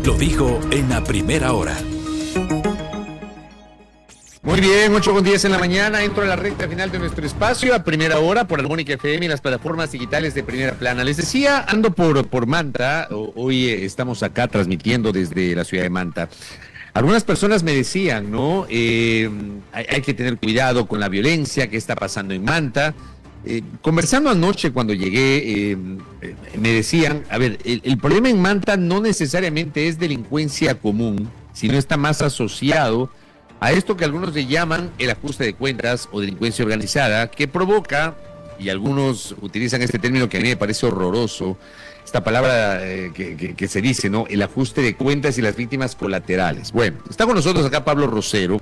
lo dijo en la primera hora. Muy bien, 8:10 en la mañana, entro a la recta final de nuestro espacio, a primera hora, por Armónica FM y las plataformas digitales de Primera Plana. Les decía, ando por Manta, hoy estamos acá transmitiendo desde la ciudad de Manta. Algunas personas me decían, ¿no? Hay que tener cuidado con la violencia que está pasando en Manta. Conversando anoche cuando llegué, me decían, a ver, el problema en Manta no necesariamente es delincuencia común, sino está más asociado a esto que algunos le llaman el ajuste de cuentas o delincuencia organizada, que provoca, y algunos utilizan este término que a mí me parece horroroso, esta palabra que se dice, ¿no? El ajuste de cuentas y las víctimas colaterales. Bueno, está con nosotros acá Pablo Rosero.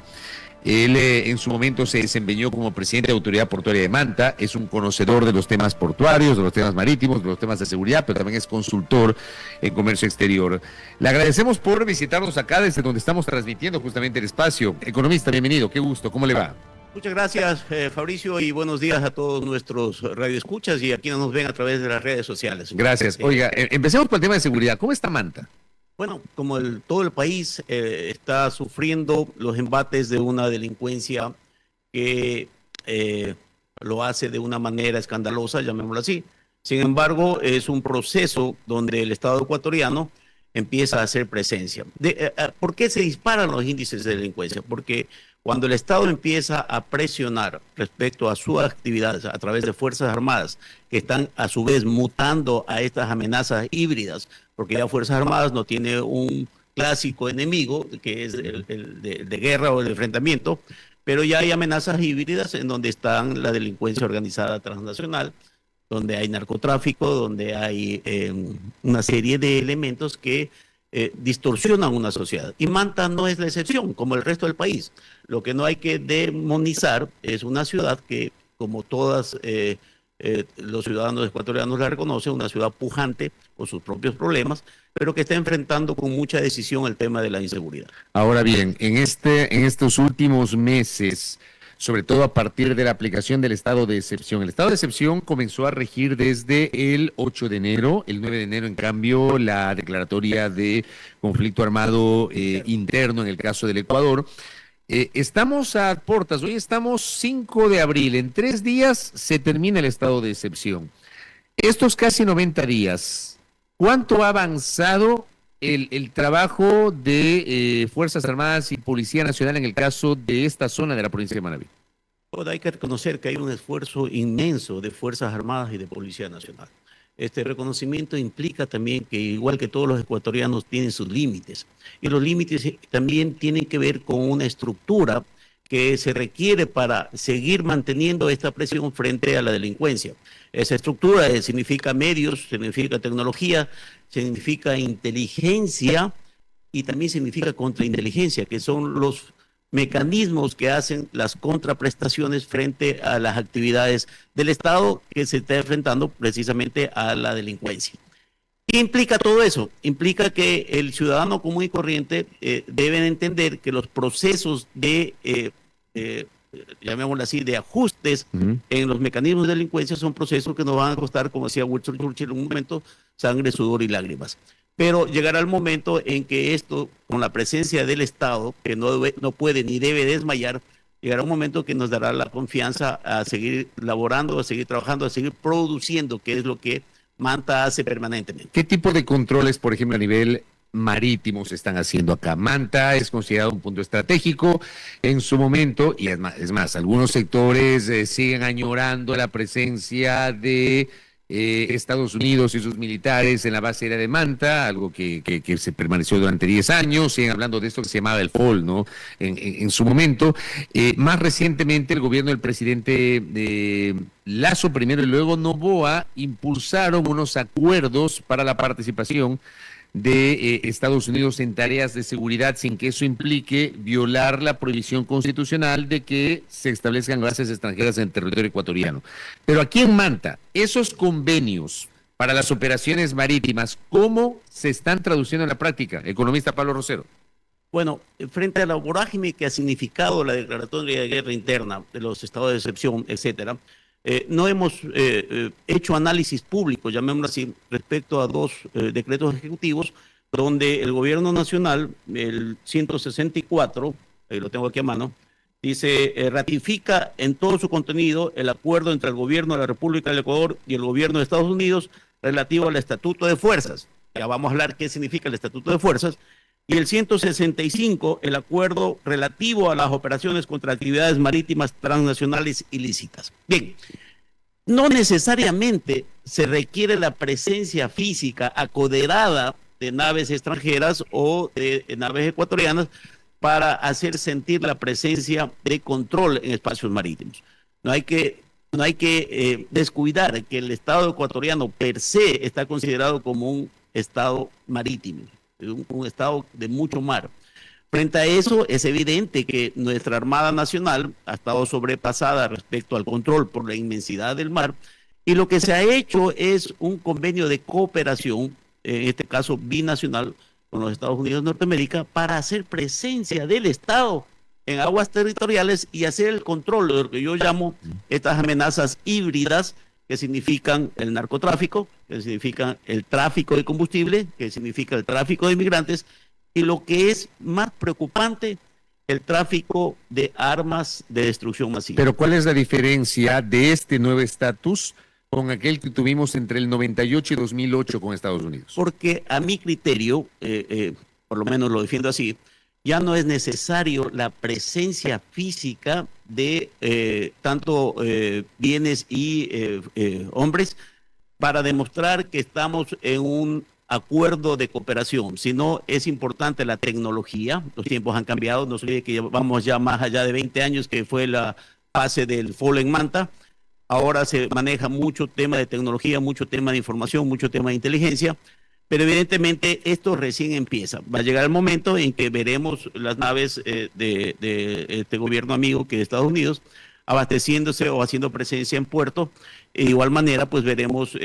Él en su momento se desempeñó como presidente de Autoridad Portuaria de Manta, es un conocedor de los temas portuarios, de los temas marítimos, de los temas de seguridad, pero también es consultor en comercio exterior. Le agradecemos por visitarnos acá desde donde estamos transmitiendo justamente el espacio. Economista, bienvenido, qué gusto, ¿cómo le va? Muchas gracias, Fabricio, y buenos días a todos nuestros radioescuchas y a quienes nos ven a través de las redes sociales. Gracias. Oiga, empecemos por el tema de seguridad. ¿Cómo está Manta? Bueno, como todo el país está sufriendo los embates de una delincuencia que lo hace de una manera escandalosa, llamémoslo así. Sin embargo, es un proceso donde el Estado ecuatoriano empieza a hacer presencia. ¿Por qué se disparan los índices de delincuencia? Porque cuando el Estado empieza a presionar respecto a sus actividades a través de Fuerzas Armadas, que están a su vez mutando a estas amenazas híbridas, porque ya Fuerzas Armadas no tiene un clásico enemigo, que es el de guerra o el enfrentamiento, pero ya hay amenazas híbridas en donde están la delincuencia organizada transnacional, donde hay narcotráfico, donde hay una serie de elementos que distorsionan una sociedad. Y Manta no es la excepción, como el resto del país. Lo que no hay que demonizar es una ciudad que, como todas los ciudadanos ecuatorianos la reconocen, una ciudad pujante con sus propios problemas, pero que está enfrentando con mucha decisión el tema de la inseguridad. Ahora bien, en estos últimos meses, sobre todo a partir de la aplicación del estado de excepción. El estado de excepción comenzó a regir desde el 8 de enero, el 9 de enero, en cambio, la declaratoria de conflicto armado interno en el caso del Ecuador. Estamos a portas, hoy estamos 5 de abril, en 3 días se termina el estado de excepción. Estos casi 90 días, ¿cuánto ha avanzado el trabajo de Fuerzas Armadas y Policía Nacional en el caso de esta zona de la provincia de Manabí? Bueno, hay que reconocer que hay un esfuerzo inmenso de Fuerzas Armadas y de Policía Nacional. Este reconocimiento implica también que, igual que todos los ecuatorianos, tienen sus límites. Y los límites también tienen que ver con una estructura que se requiere para seguir manteniendo esta presión frente a la delincuencia. Esa estructura significa medios, significa tecnología, significa inteligencia y también significa contrainteligencia, que son los mecanismos que hacen las contraprestaciones frente a las actividades del Estado que se está enfrentando precisamente a la delincuencia. ¿Qué implica todo eso? Implica que el ciudadano común y corriente debe entender que los procesos de llamémoslo así, de ajustes en los mecanismos de delincuencia son procesos que nos van a costar, como decía Winston Churchill en un momento, sangre, sudor y lágrimas. Pero llegará el momento en que esto, con la presencia del Estado, que no puede ni debe desmayar, llegará un momento que nos dará la confianza a seguir laborando, a seguir trabajando, a seguir produciendo, que es lo que Manta hace permanentemente. ¿Qué tipo de controles, por ejemplo, a nivel marítimo se están haciendo acá? Manta es considerado un punto estratégico en su momento, y es más, algunos sectores siguen añorando la presencia de Estados Unidos y sus militares en la base aérea de Manta, algo que se permaneció durante 10 años, siguen hablando de esto que se llamaba el FOL, ¿no? En su momento. Más recientemente el gobierno del presidente Lasso primero y luego Noboa impulsaron unos acuerdos para la participación de Estados Unidos en tareas de seguridad sin que eso implique violar la prohibición constitucional de que se establezcan bases extranjeras en territorio ecuatoriano. Pero aquí en Manta, esos convenios para las operaciones marítimas, ¿cómo se están traduciendo en la práctica? Economista Pablo Rosero. Bueno, frente a la vorágine que ha significado la declaratoria de guerra interna de los estados de excepción, etcétera, no hemos hecho análisis público, llamémoslo así, respecto a dos decretos ejecutivos donde el gobierno nacional, el 164, lo tengo aquí a mano, dice, ratifica en todo su contenido el acuerdo entre el gobierno de la República del Ecuador y el gobierno de Estados Unidos relativo al Estatuto de Fuerzas. Ya vamos a hablar qué significa el Estatuto de Fuerzas. Y el 165, el acuerdo relativo a las operaciones contra actividades marítimas transnacionales ilícitas. Bien, no necesariamente se requiere la presencia física acoderada de naves extranjeras o de naves ecuatorianas para hacer sentir la presencia de control en espacios marítimos. No hay que descuidar que el Estado ecuatoriano per se está considerado como un Estado marítimo, un Estado de mucho mar. Frente a eso, es evidente que nuestra Armada Nacional ha estado sobrepasada respecto al control por la inmensidad del mar, y lo que se ha hecho es un convenio de cooperación, en este caso binacional, con los Estados Unidos de Norteamérica, para hacer presencia del Estado en aguas territoriales y hacer el control de lo que yo llamo estas amenazas híbridas, que significan el narcotráfico, que significan el tráfico de combustible, que significa el tráfico de inmigrantes, y lo que es más preocupante, el tráfico de armas de destrucción masiva. Pero ¿cuál es la diferencia de este nuevo estatus con aquel que tuvimos entre el 98 y 2008 con Estados Unidos? Porque a mi criterio, por lo menos lo defiendo así, ya no es necesario la presencia física de tanto bienes y hombres para demostrar que estamos en un acuerdo de cooperación, sino es importante la tecnología. Los tiempos han cambiado, no se olvide que vamos ya más allá de 20 años, que fue la fase del FOL en Manta. Ahora se maneja mucho tema de tecnología, mucho tema de información, mucho tema de inteligencia, pero evidentemente esto recién empieza. Va a llegar el momento en que veremos las naves de este gobierno amigo, que es Estados Unidos, abasteciéndose o haciendo presencia en puerto. De igual manera, pues veremos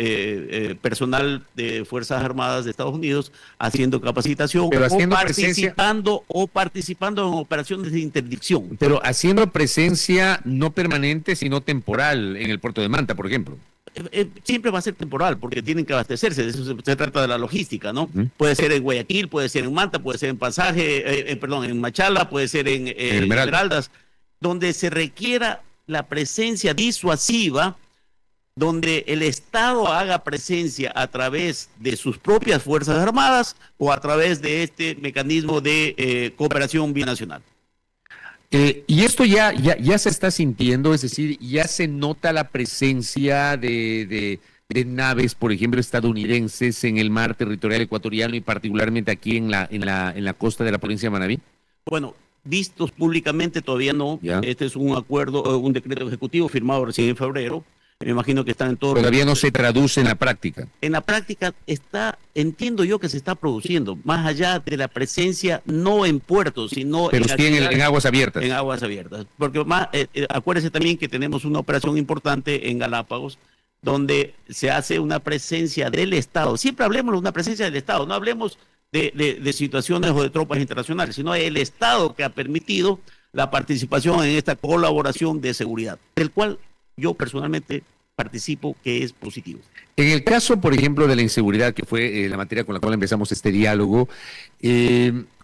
personal de Fuerzas Armadas de Estados Unidos haciendo capacitación, pero haciendo participando en operaciones de interdicción. Pero haciendo presencia no permanente, sino temporal en el puerto de Manta, por ejemplo. Siempre va a ser temporal, porque tienen que abastecerse, de eso se trata de la logística, ¿no? Puede ser en Guayaquil, puede ser en Manta, puede ser en Pasaje, en Machala, puede ser en Esmeraldas, donde se requiera la presencia disuasiva, donde el Estado haga presencia a través de sus propias Fuerzas Armadas o a través de este mecanismo de cooperación binacional. Y esto ya se está sintiendo, es decir, ya se nota la presencia de naves, por ejemplo, estadounidenses en el mar territorial ecuatoriano y particularmente aquí en la costa de la provincia de Manabí. Bueno, vistos públicamente todavía no. ¿Ya? Este es un acuerdo, un decreto ejecutivo firmado recién en febrero. Me imagino que están en todo. Todavía no se traduce en la práctica. En la práctica entiendo yo que se está produciendo, más allá de la presencia no en puertos, sino pero en aguas abiertas. En aguas abiertas. Porque acuérdese también que tenemos una operación importante en Galápagos, donde se hace una presencia del Estado. Siempre hablemos de una presencia del Estado, no hablemos de situaciones o de tropas internacionales, sino el Estado que ha permitido la participación en esta colaboración de seguridad, del cual yo personalmente participo, que es positivo. En el caso, por ejemplo, de la inseguridad, que fue la materia con la cual empezamos este diálogo,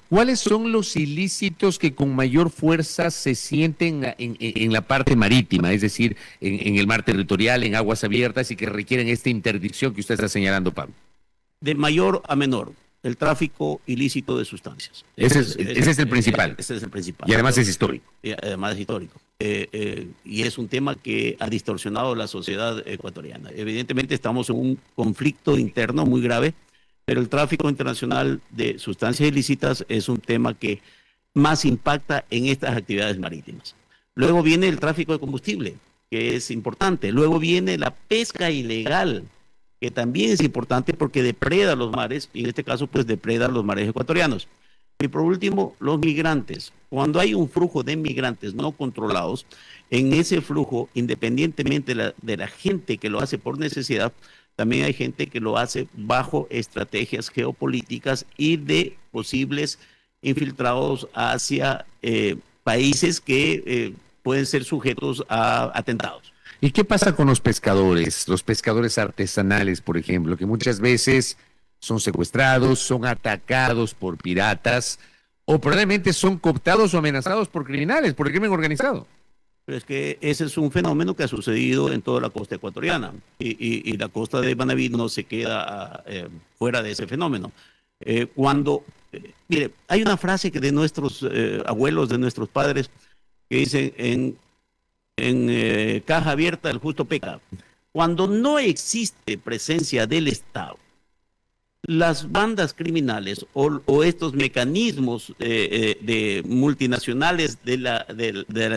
¿cuáles son los ilícitos que con mayor fuerza se sienten en la parte marítima, es decir, en el mar territorial, en aguas abiertas y que requieren esta interdicción que usted está señalando, Pablo? De mayor a menor, el tráfico ilícito de sustancias. Ese es el principal. Ese es el principal. Y además es histórico. Y es un tema que ha distorsionado la sociedad ecuatoriana. Evidentemente estamos en un conflicto interno muy grave, pero el tráfico internacional de sustancias ilícitas es un tema que más impacta en estas actividades marítimas. Luego viene el tráfico de combustible, que es importante. Luego viene la pesca ilegal, que también es importante porque depreda los mares, y en este caso pues depreda los mares ecuatorianos. Y por último, los migrantes. Cuando hay un flujo de migrantes no controlados, en ese flujo, independientemente de la gente que lo hace por necesidad, también hay gente que lo hace bajo estrategias geopolíticas y de posibles infiltrados hacia países que pueden ser sujetos a atentados. ¿Y qué pasa con los pescadores artesanales, por ejemplo, que muchas veces son secuestrados, son atacados por piratas o probablemente son cooptados o amenazados por criminales, por el crimen organizado. Pero es que ese es un fenómeno que ha sucedido en toda la costa ecuatoriana y la costa de Manabí no se queda fuera de ese fenómeno. Mire, hay una frase que de nuestros abuelos, de nuestros padres, que dicen en caja abierta el justo peca. Cuando no existe presencia del Estado, las bandas criminales o estos mecanismos de multinacionales de la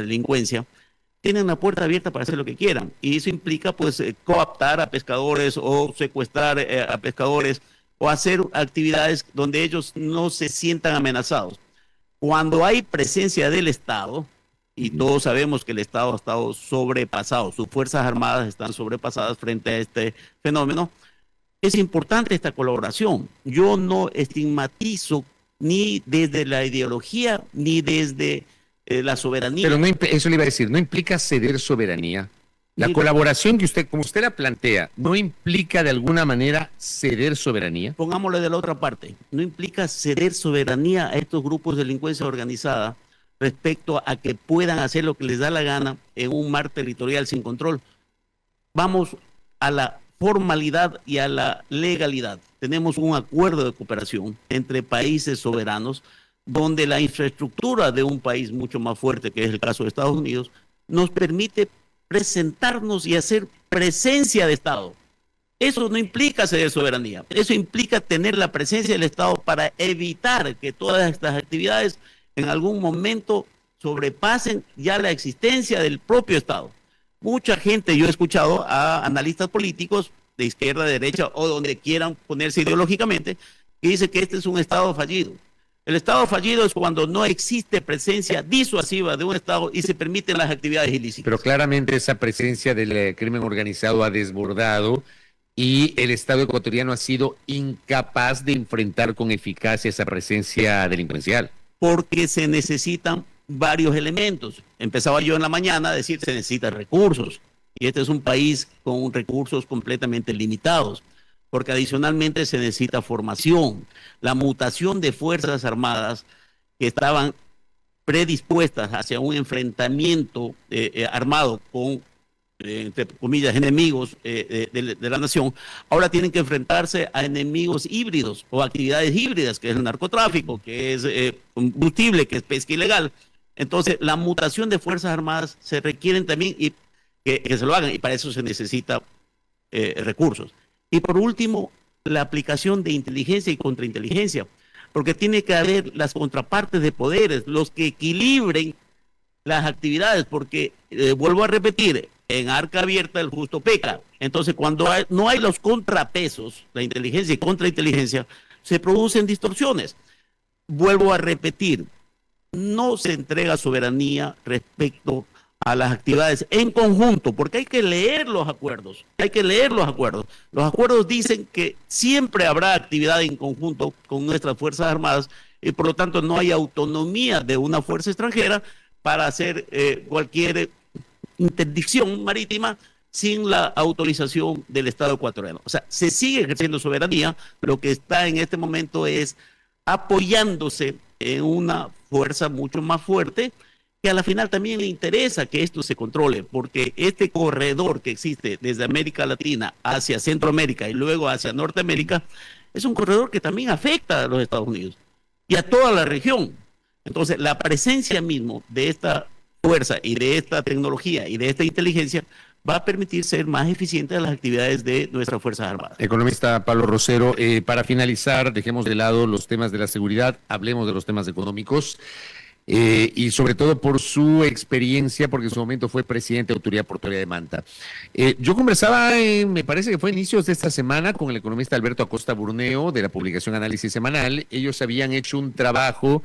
delincuencia tienen la puerta abierta para hacer lo que quieran. Y eso implica, pues, cooptar a pescadores o secuestrar a pescadores o hacer actividades donde ellos no se sientan amenazados. Cuando hay presencia del Estado, y todos sabemos que el Estado ha estado sobrepasado, sus Fuerzas Armadas están sobrepasadas frente a este fenómeno, es importante esta colaboración. Yo no estigmatizo ni desde la ideología ni desde la soberanía. Pero no, eso le iba a decir, no implica ceder soberanía. La colaboración que usted, como usted la plantea, ¿no implica de alguna manera ceder soberanía? Pongámosle de la otra parte, no implica ceder soberanía a estos grupos de delincuencia organizada respecto a que puedan hacer lo que les da la gana en un mar territorial sin control. Vamos a la formalidad y a la legalidad. Tenemos un acuerdo de cooperación entre países soberanos donde la infraestructura de un país mucho más fuerte, que es el caso de Estados Unidos, nos permite presentarnos y hacer presencia de Estado. Eso no implica ceder soberanía, eso implica tener la presencia del Estado para evitar que todas estas actividades en algún momento sobrepasen ya la existencia del propio Estado. Mucha gente, yo he escuchado a analistas políticos de izquierda, de derecha o donde quieran ponerse ideológicamente, que dice que este es un Estado fallido. El Estado fallido es cuando no existe presencia disuasiva de un Estado y se permiten las actividades ilícitas. Pero claramente esa presencia del crimen organizado ha desbordado y el Estado ecuatoriano ha sido incapaz de enfrentar con eficacia esa presencia delincuencial. Porque se necesitan varios elementos. Empezaba yo en la mañana a decir se necesitan recursos. Y este es un país con recursos completamente limitados. Porque adicionalmente se necesita formación. La mutación de Fuerzas Armadas que estaban predispuestas hacia un enfrentamiento armado con, entre comillas, enemigos de la nación, ahora tienen que enfrentarse a enemigos híbridos o actividades híbridas, que es el narcotráfico, que es combustible, que es pesca ilegal. Entonces, la mutación de Fuerzas Armadas se requieren también y que se lo hagan, y para eso se necesita recursos. Y por último, la aplicación de inteligencia y contrainteligencia, porque tiene que haber las contrapartes de poderes, los que equilibren las actividades, porque, vuelvo a repetir, en arca abierta el justo peca. Entonces, cuando no hay los contrapesos, la inteligencia y contrainteligencia, se producen distorsiones. Vuelvo a repetir, no se entrega soberanía respecto a las actividades en conjunto, porque hay que leer los acuerdos, Los acuerdos dicen que siempre habrá actividad en conjunto con nuestras Fuerzas Armadas y por lo tanto no hay autonomía de una fuerza extranjera para hacer cualquier interdicción marítima sin la autorización del Estado ecuatoriano. O sea, se sigue ejerciendo soberanía, lo que está en este momento es apoyándose en una fuerza mucho más fuerte, que a la final también le interesa que esto se controle, porque este corredor que existe desde América Latina hacia Centroamérica y luego hacia Norteamérica, es un corredor que también afecta a los Estados Unidos y a toda la región. Entonces, la presencia mismo de esta fuerza y de esta tecnología y de esta inteligencia va a permitir ser más eficientes las actividades de nuestras Fuerzas Armadas. Economista Pablo Rosero, para finalizar, dejemos de lado los temas de la seguridad, hablemos de los temas económicos. Y sobre todo por su experiencia, porque en su momento fue presidente de Autoridad Portuaria de Manta. Yo conversaba, me parece que fue a inicios de esta semana, con el economista Alberto Acosta Burneo, de la publicación Análisis Semanal. Ellos habían hecho un trabajo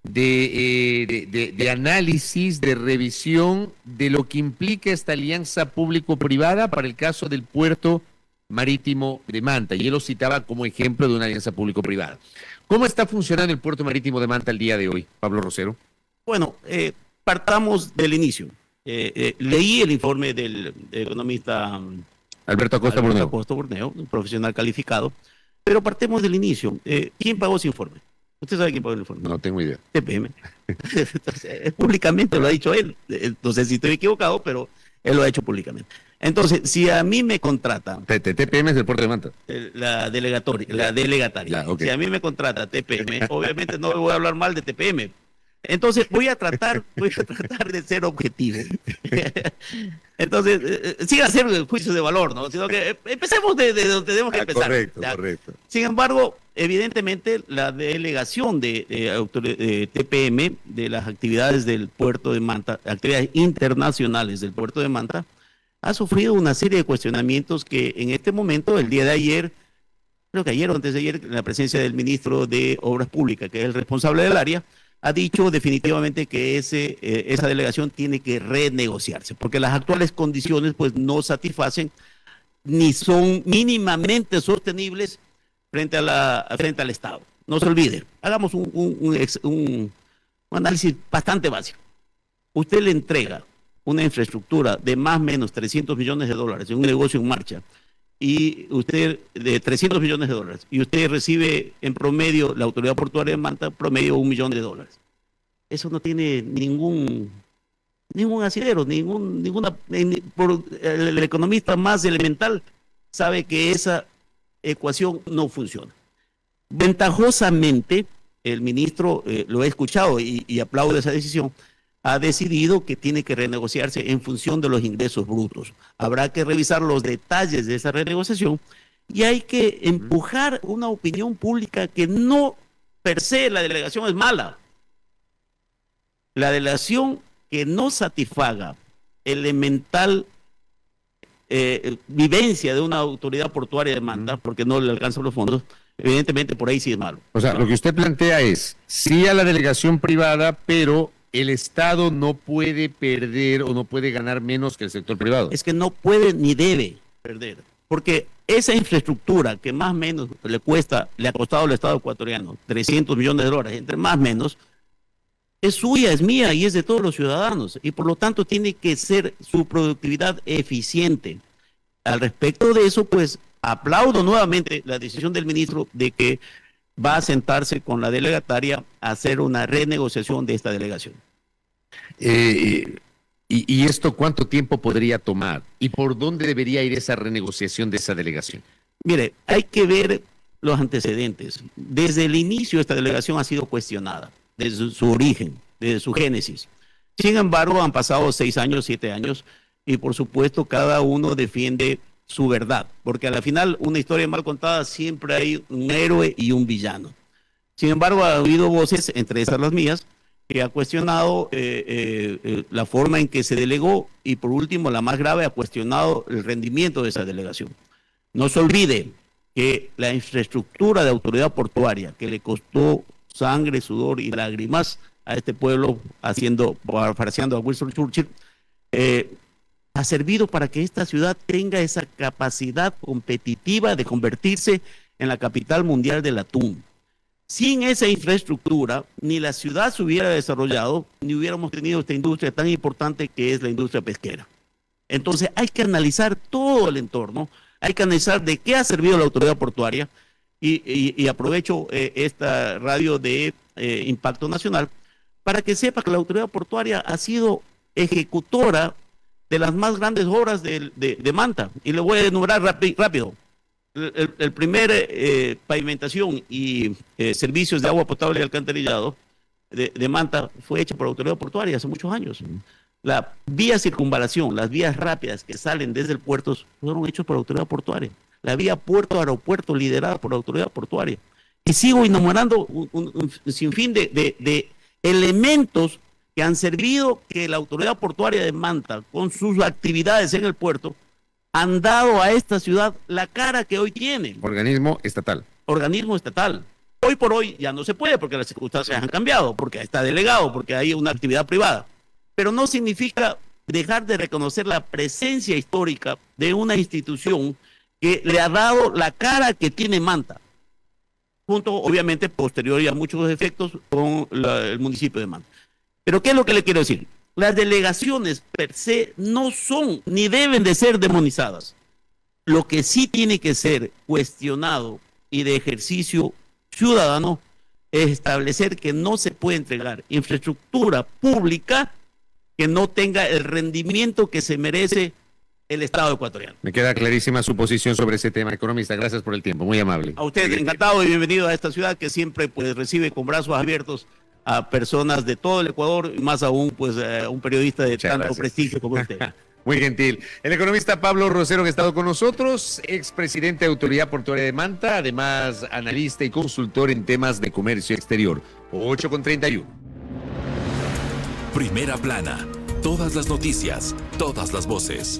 de análisis, de revisión de lo que implica esta alianza público-privada para el caso del puerto marítimo de Manta. Y él lo citaba como ejemplo de una alianza público-privada. ¿Cómo está funcionando el puerto marítimo de Manta el día de hoy, Pablo Rosero? Bueno, partamos del inicio. Leí el informe del economista Alberto Acosta Burneo, un profesional calificado, Pero partemos del inicio. ¿Quién pagó ese informe? ¿Usted sabe quién pagó el informe? No tengo idea. TPM. Entonces, públicamente lo ha dicho él. No sé si estoy equivocado, pero él lo ha hecho públicamente. Entonces, si a mí me contrata TPM es del puerto de Manta. la delegataria, Ya, okay. Si a mí me contrata TPM, obviamente no voy a hablar mal de TPM. Entonces voy a tratar de ser objetivo. Entonces, sin hacer juicios de valor, ¿no? Sino que empecemos de donde tenemos que empezar. Correcto, ¿ya? correcto. Sin embargo, evidentemente, la delegación de TPM de las actividades del puerto de Manta, actividades internacionales del puerto de Manta, ha sufrido una serie de cuestionamientos que en este momento, el día de ayer, creo que ayer o antes de ayer, en la presencia del ministro de Obras Públicas, que es el responsable del área, ha dicho definitivamente que esa delegación tiene que renegociarse, porque las actuales condiciones pues no satisfacen ni son mínimamente sostenibles frente al Estado. No se olvide, hagamos un análisis bastante básico. Usted le entrega una infraestructura de más o menos $300 millones en un negocio en marcha, y usted de $300 millones, y usted recibe en promedio, la autoridad portuaria de Manta, promedio $1 millón. Eso no tiene ningún asidero, el economista más elemental sabe que esa ecuación no funciona. Ventajosamente, el ministro, lo he escuchado y aplaudo esa decisión, ha decidido que tiene que renegociarse en función de los ingresos brutos. Habrá que revisar los detalles de esa renegociación y hay que empujar una opinión pública que no per se la delegación es mala. La delegación que no satisfaga elemental vivencia de una autoridad portuaria de Manta, porque no le alcanzan los fondos, evidentemente por ahí sí es malo. O sea, lo que usted plantea es, sí a la delegación privada, pero el Estado no puede perder o no puede ganar menos que el sector privado. Es que no puede ni debe perder, porque esa infraestructura que más o menos le ha costado al Estado ecuatoriano $300 millones, entre más o menos, es suya, es mía y es de todos los ciudadanos, y por lo tanto tiene que ser su productividad eficiente. Al respecto de eso, pues aplaudo nuevamente la decisión del ministro de que va a sentarse con la delegataria a hacer una renegociación de esta delegación. ¿Y esto cuánto tiempo podría tomar? ¿Y por dónde debería ir esa renegociación de esa delegación? Mire, hay que ver los antecedentes. Desde el inicio esta delegación ha sido cuestionada, desde su origen, desde su génesis. Sin embargo, han pasado 6 años, 7 años, y por supuesto cada uno defiende su verdad, porque a la final una historia mal contada siempre hay un héroe y un villano. Sin embargo, ha habido voces, entre esas las mías, que ha cuestionado la forma en que se delegó, y por último, la más grave, ha cuestionado el rendimiento de esa delegación. No se olvide que la infraestructura de autoridad portuaria, que le costó sangre, sudor y lágrimas a este pueblo, parafraseando a Winston Churchill, ha servido para que esta ciudad tenga esa capacidad competitiva de convertirse en la capital mundial del atún. Sin esa infraestructura, ni la ciudad se hubiera desarrollado, ni hubiéramos tenido esta industria tan importante que es la industria pesquera. Entonces hay que analizar todo el entorno, hay que analizar de qué ha servido la autoridad portuaria, y aprovecho esta radio de Impacto Nacional para que sepa que la autoridad portuaria ha sido ejecutora de las más grandes obras de Manta, y le voy a enumerar rápido. El primer pavimentación y servicios de agua potable y alcantarillado de Manta fue hecho por la autoridad portuaria hace muchos años. La vía circunvalación, las vías rápidas que salen desde el puerto fueron hechos por la autoridad portuaria. La vía puerto-aeropuerto liderada por la autoridad portuaria. Y sigo enumerando un sinfín de elementos que han servido que la autoridad portuaria de Manta, con sus actividades en el puerto, han dado a esta ciudad la cara que hoy tiene. Organismo estatal. Organismo estatal. Hoy por hoy ya no se puede porque las circunstancias han cambiado, porque está delegado, porque hay una actividad privada. Pero no significa dejar de reconocer la presencia histórica de una institución que le ha dado la cara que tiene Manta, junto, obviamente, posterior y a muchos efectos, con el municipio de Manta. Pero ¿qué es lo que le quiero decir? Las delegaciones per se no son ni deben de ser demonizadas. Lo que sí tiene que ser cuestionado y de ejercicio ciudadano es establecer que no se puede entregar infraestructura pública que no tenga el rendimiento que se merece el Estado ecuatoriano. Me queda clarísima su posición sobre ese tema, economista. Gracias por el tiempo, muy amable. A usted, encantado y bienvenido a esta ciudad que siempre pues recibe con brazos abiertos a personas de todo el Ecuador y más aún pues un periodista de Muchas tanto gracias. prestigio como usted. Muy gentil. El economista Pablo Rosero, que ha estado con nosotros, expresidente de Autoridad Portuaria de Manta, además analista y consultor en temas de comercio exterior. 8:31. Primera plana. Todas las noticias, todas las voces.